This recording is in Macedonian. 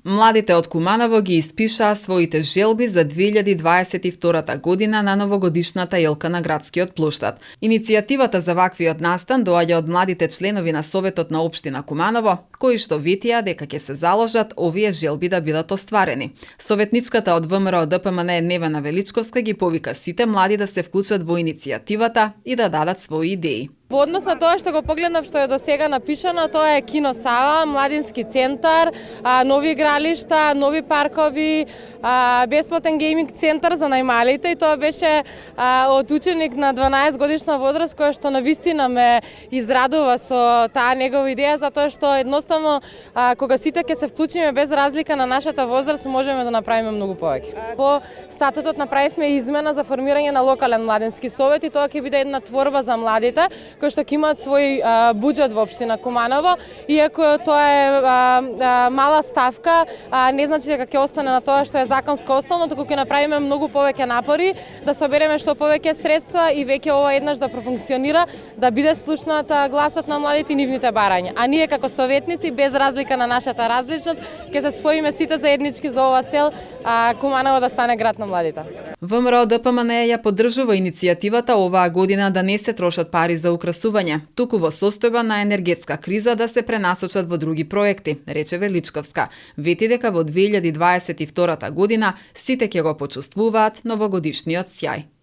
Младите од Куманово ги испишаа своите желби за 2022 година на новогодишната елка на градскиот плоштад. Иницијативата за ваквиот настан доаѓа од младите членови на Советот на општина Куманово, кои што ветија дека ќе се заложат овие желби да бидат остварени. Советничката од ВМРО ДПМН Невена Величковска ги повика сите млади да се вклучат во иницијативата и да дадат своји идеи. Во однос на тоа што го погледнав што е до сега напишано, тоа е кино сала, младински центар, нови игралишта, нови паркови, бесплатен гейминг центар за најмалите и тоа беше од ученик на 12 годишна возраст кој што навистина ме израдува со таа негова идеја затоа што едноставно кога сите ќе се вклучиме без разлика на нашата возраст можеме да направиме многу повеќе. По статутот направивме измена за формирање на локален младински совет и тоа ќе биде една творба за младите кои што ќе имаат свој буџет во општина Куманово, иако тоа е мала ставка, не значи дека ќе остане на тоа што е законско оставно, туку ќе направиме многу повеќе напори да собереме што повеќе средства и веќе ова еднаш да профункционира, да биде слушнат гласот на младите и нивните барања. А ние како советници, без разлика на нашата различност, ќе се споиме сите заеднички за оваа цел, Куманово да стане град на младите. ВМРО ДПМН ја поддржува иницијативата оваа година да не се трошат пари за украсување, туку во состојба на енергетска криза да се пренасочат во други проекти, рече Величковска. Вети дека во 2022 година сите ќе го почувствуваат новогодишниот сјај.